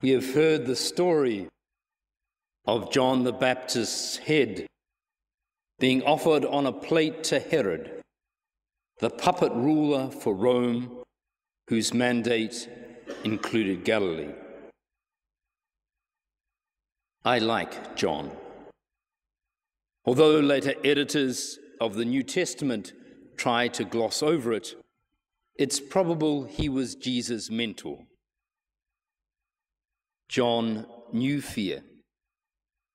We have heard the story of John the Baptist's head being offered on a plate to Herod, the puppet ruler for Rome, whose mandate included Galilee. I like John. Although later editors of the New Testament try to gloss over it, it's probable he was Jesus' mentor. John knew fear,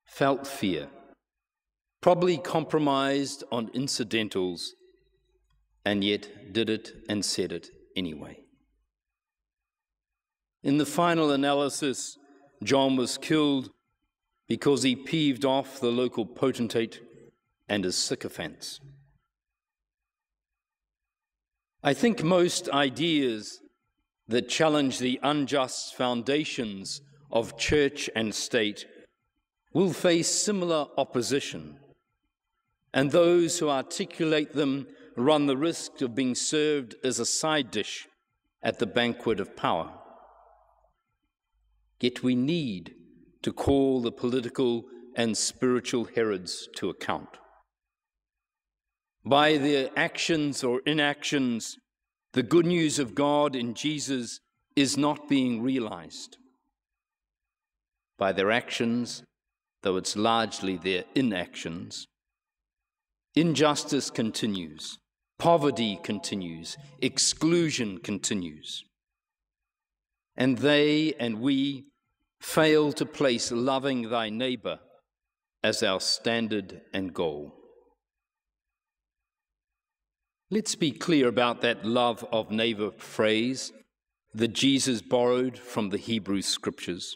felt fear, probably compromised on incidentals, and yet did it and said it anyway. In the final analysis, John was killed because he peeved off the local potentate and his sycophants. I think most ideas that challenge the unjust foundations of church and state will face similar opposition, and those who articulate them run the risk of being served as a side dish at the banquet of power. Yet we need to call the political and spiritual Herods to account. By their actions or inactions, the good news of God in Jesus is not being realized. By their actions, though it's largely their inactions, injustice continues, poverty continues, exclusion continues. And they and we fail to place loving thy neighbor as our standard and goal. Let's be clear about that love of neighbor phrase that Jesus borrowed from the Hebrew Scriptures.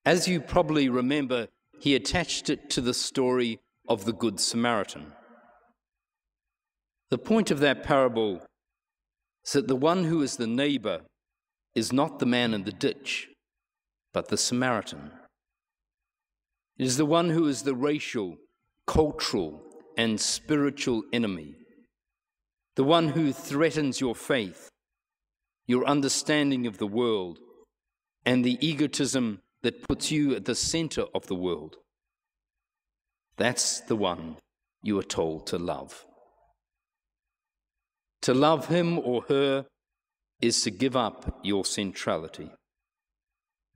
As you probably remember, he attached it to the story of the Good Samaritan. The point of that parable is that the one who is the neighbor is not the man in the ditch, but the Samaritan. It is the one who is the racial, cultural, and spiritual enemy, the one who threatens your faith, your understanding of the world, and the egotism that puts you at the center of the world. That's the one you are told to love. To love him or her is to give up your centrality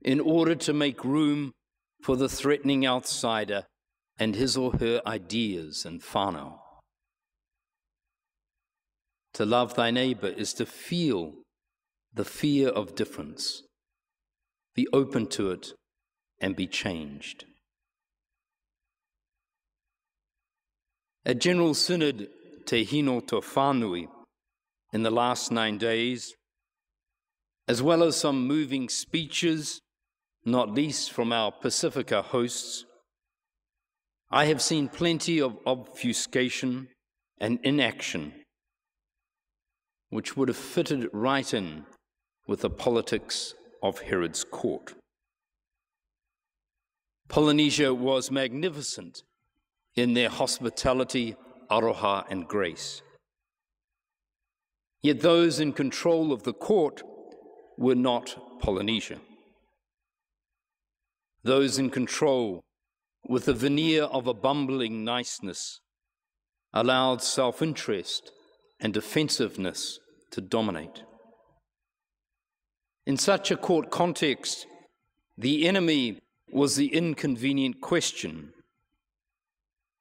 in order to make room for the threatening outsider and his or her ideas and whānau. To love thy neighbor is to feel the fear of difference, be open to it, and be changed. At General Synod Te Hino Tō Whānui in the last 9 days, as well as some moving speeches, not least from our Pacifica hosts, I have seen plenty of obfuscation and inaction which would have fitted right in with the politics of Herod's court. Polynesia was magnificent in their hospitality, aroha, and grace. Yet those in control of the court were not Polynesia. Those in control, with the veneer of a bumbling niceness, allowed self-interest and defensiveness to dominate. In such a court context, the enemy was the inconvenient question,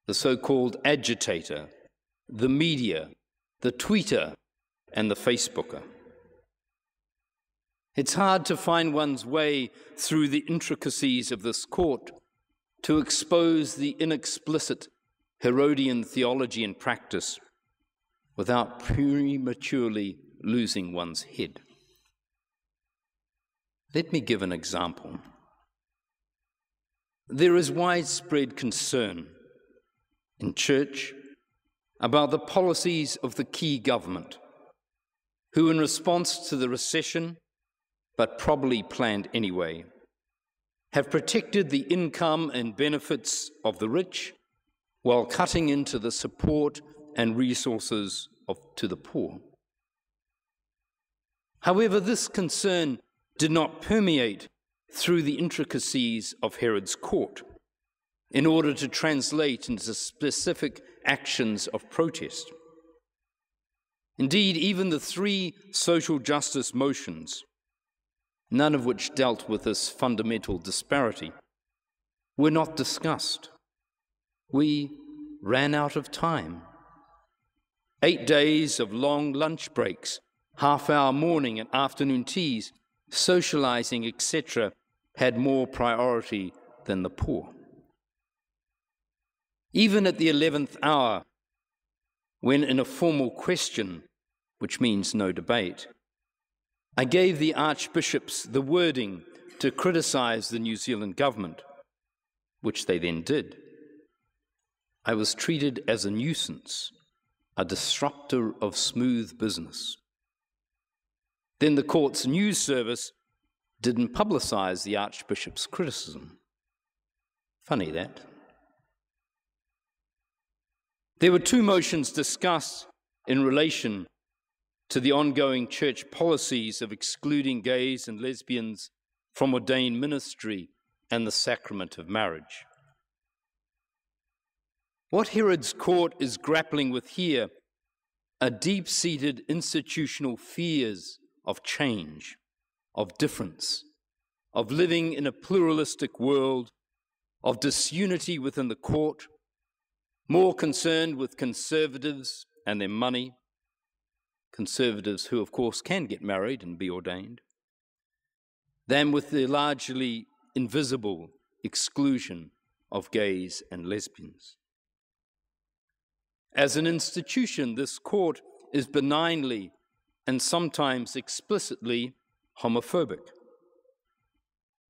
the so-called agitator, the media, the tweeter, and the Facebooker. It's hard to find one's way through the intricacies of this court to expose the inexplicit Herodian theology and practice without prematurely losing one's head. Let me give an example. There is widespread concern in church about the policies of the key government, who in response to the recession, but probably planned anyway, have protected the income and benefits of the rich while cutting into the support and resources to the poor. However, this concern did not permeate through the intricacies of Herod's court in order to translate into specific actions of protest. Indeed, even the 3 social justice motions, none of which dealt with this fundamental disparity, were not discussed. We ran out of time. 8 days of long lunch breaks, half-hour morning and afternoon teas, socializing, etc., had more priority than the poor. Even at the 11th hour, when in a formal question, which means no debate, I gave the archbishops the wording to criticize the New Zealand government, which they then did, I was treated as a nuisance, a disruptor of smooth business. Then the court's news service didn't publicize the archbishop's criticism. Funny that. There were 2 motions discussed in relation to the ongoing church policies of excluding gays and lesbians from ordained ministry and the sacrament of marriage. What Herod's court is grappling with here are deep-seated institutional fears of change, of difference, of living in a pluralistic world, of disunity within the court, more concerned with conservatives and their money, conservatives who, of course, can get married and be ordained, than with the largely invisible exclusion of gays and lesbians. As an institution, this court is benignly and sometimes explicitly homophobic,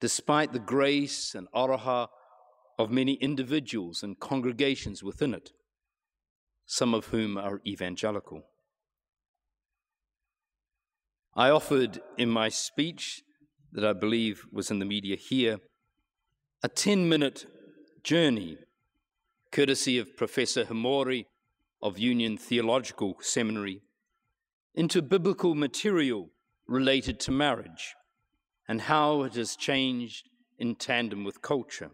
despite the grace and aroha of many individuals and congregations within it, some of whom are evangelical. I offered in my speech, that I believe was in the media here, a 10-minute journey, courtesy of Professor Himori of Union Theological Seminary, into biblical material related to marriage and how it has changed in tandem with culture,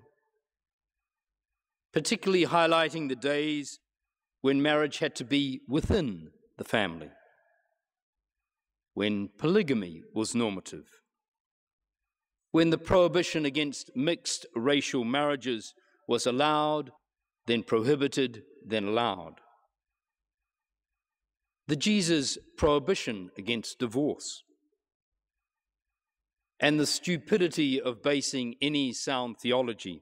particularly highlighting the days when marriage had to be within the family, when polygamy was normative, when the prohibition against mixed racial marriages was allowed, then prohibited, then allowed. The Jesus prohibition against divorce, and the stupidity of basing any sound theology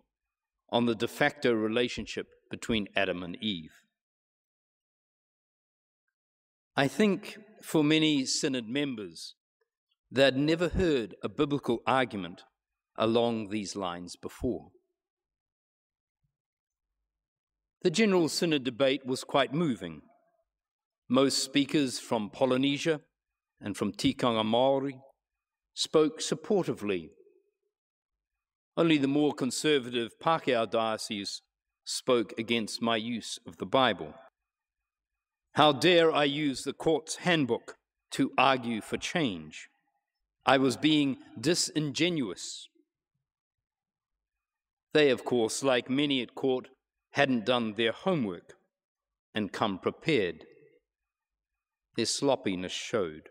on the de facto relationship between Adam and Eve. I think for many Synod members, they had never heard a biblical argument along these lines before. The General Synod debate was quite moving. Most speakers from Polynesia and from Tikanga Māori spoke supportively. Only the more conservative Pākehā diocese spoke against my use of the Bible. How dare I use the court's handbook to argue for change? I was being disingenuous. They, of course, like many at court, hadn't done their homework and come prepared. Their sloppiness showed.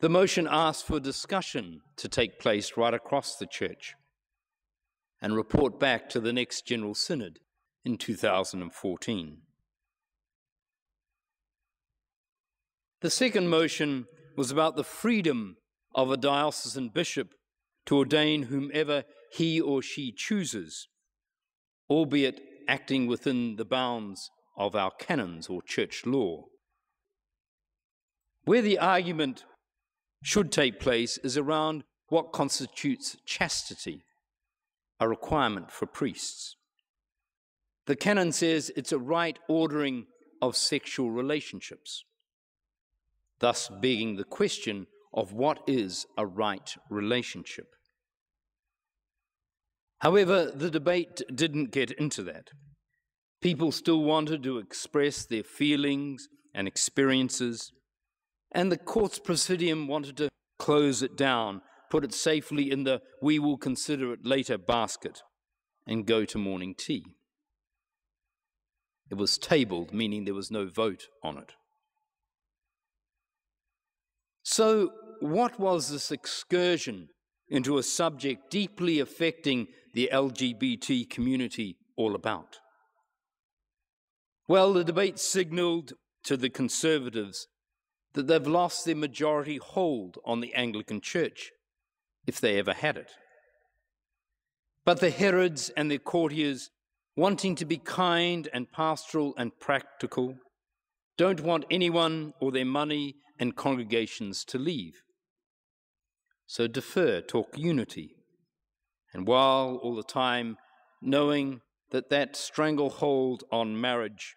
The motion asked for discussion to take place right across the church and report back to the next General Synod in 2014. The second motion was about the freedom of a diocesan bishop to ordain whomever he or she chooses, albeit acting within the bounds of our canons or church law. Where the argument should take place is around what constitutes chastity, a requirement for priests. The canon says it's a right ordering of sexual relationships, thus begging the question of what is a right relationship. However, the debate didn't get into that. People still wanted to express their feelings and experiences, and the court's presidium wanted to close it down, put it safely in the "we will consider it later" basket, and go to morning tea. It was tabled, meaning there was no vote on it. So, what was this excursion into a subject deeply affecting the LGBT community all about? Well, the debate signalled to the Conservatives that they've lost their majority hold on the Anglican Church, if they ever had it. But the Herods and their courtiers, wanting to be kind and pastoral and practical, don't want anyone or their money and congregations to leave. So defer, talk unity, and while all the time knowing that that stranglehold on marriage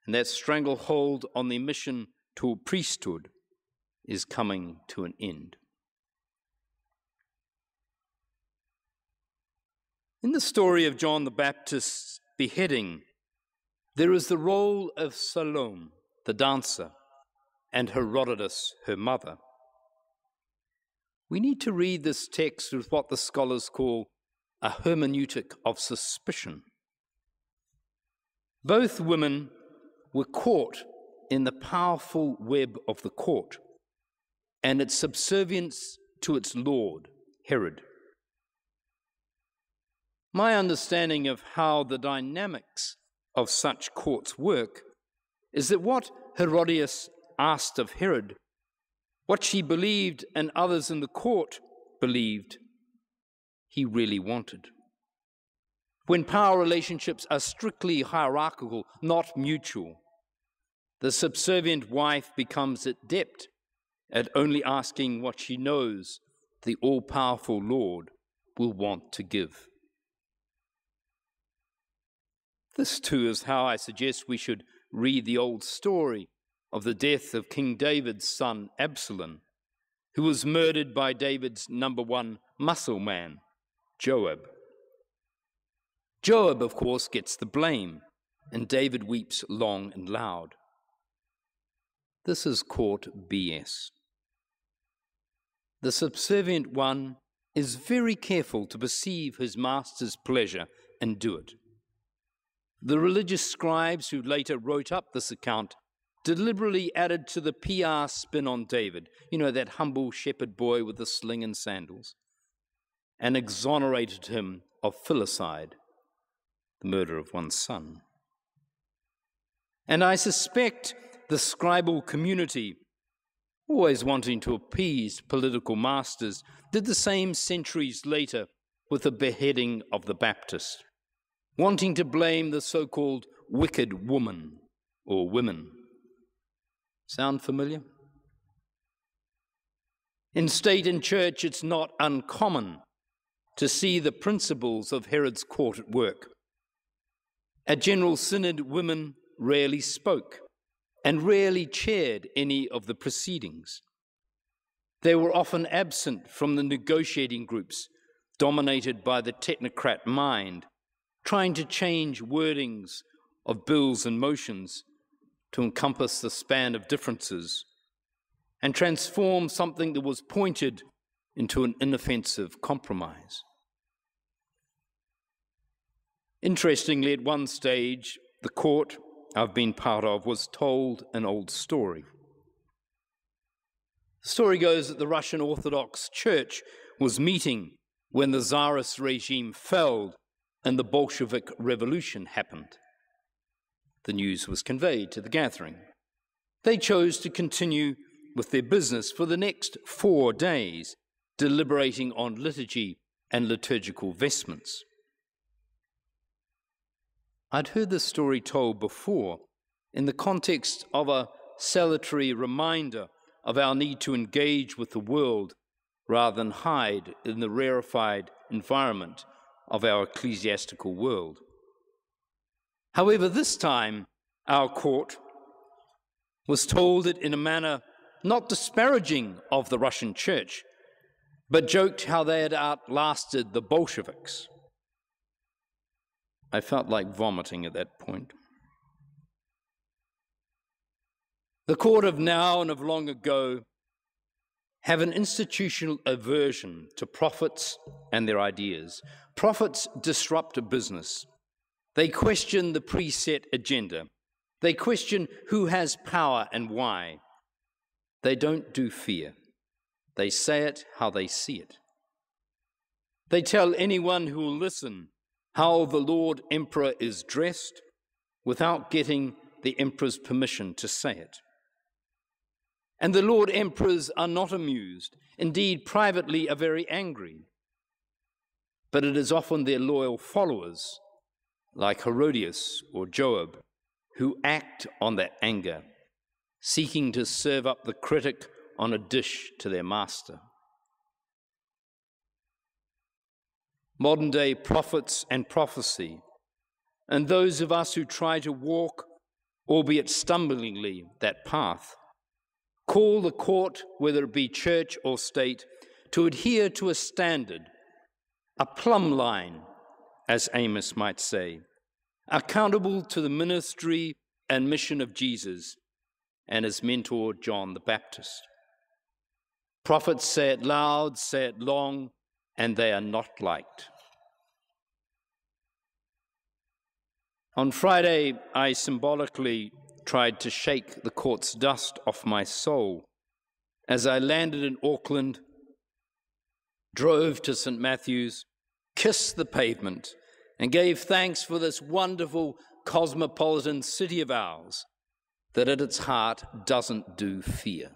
and that stranglehold on the mission to a priesthood is coming to an end. In the story of John the Baptist's beheading, there is the role of Salome, the dancer, and Herodotus, her mother. We need to read this text with what the scholars call a hermeneutic of suspicion. Both women were caught in the powerful web of the court and its subservience to its lord, Herod. My understanding of how the dynamics of such courts work is that what Herodias asked of Herod, what she believed and others in the court believed, he really wanted. When power relationships are strictly hierarchical, not mutual, the subservient wife becomes adept at only asking what she knows the all-powerful Lord will want to give. This too is how I suggest we should read the old story of the death of King David's son Absalom, who was murdered by David's number one muscle man, Joab. Joab, of course, gets the blame, and David weeps long and loud. This is court BS. The subservient one is very careful to perceive his master's pleasure and do it. The religious scribes who later wrote up this account deliberately added to the PR spin on David, that humble shepherd boy with the sling and sandals, and exonerated him of filicide, the murder of one's son. And I suspect the scribal community, always wanting to appease political masters, did the same centuries later with the beheading of the Baptist, wanting to blame the so-called wicked woman or women. Sound familiar? In state and church, it's not uncommon to see the principles of Herod's court at work. At General Synod, women rarely spoke and rarely chaired any of the proceedings. They were often absent from the negotiating groups dominated by the technocrat mind, trying to change wordings of bills and motions to encompass the span of differences and transform something that was pointed into an inoffensive compromise. Interestingly, at one stage, the court I've been part of was told an old story. The story goes that the Russian Orthodox Church was meeting when the Tsarist regime fell and the Bolshevik Revolution happened. The news was conveyed to the gathering. They chose to continue with their business for the next 4 days, deliberating on liturgy and liturgical vestments. I'd heard this story told before in the context of a salutary reminder of our need to engage with the world rather than hide in the rarefied environment of our ecclesiastical world. However, this time, our court was told it in a manner not disparaging of the Russian Church, but joked how they had outlasted the Bolsheviks. I felt like vomiting at that point. The court of now and of long ago have an institutional aversion to prophets and their ideas. Prophets disrupt a business. They question the preset agenda. They question who has power and why. They don't do fear. They say it how they see it. They tell anyone who will listen how the Lord Emperor is dressed without getting the Emperor's permission to say it. And the Lord Emperors are not amused, indeed privately are very angry. But it is often their loyal followers, like Herodias or Joab, who act on that anger, seeking to serve up the critic on a dish to their master. Modern-day prophets and prophecy, and those of us who try to walk, albeit stumblingly, that path, call the court, whether it be church or state, to adhere to a standard, a plumb line, as Amos might say, accountable to the ministry and mission of Jesus and his mentor, John the Baptist. Prophets say it loud, say it long, and they are not liked. On Friday, I symbolically tried to shake the court's dust off my soul as I landed in Auckland, drove to St. Matthew's, kissed the pavement, and gave thanks for this wonderful cosmopolitan city of ours that at its heart doesn't do fear.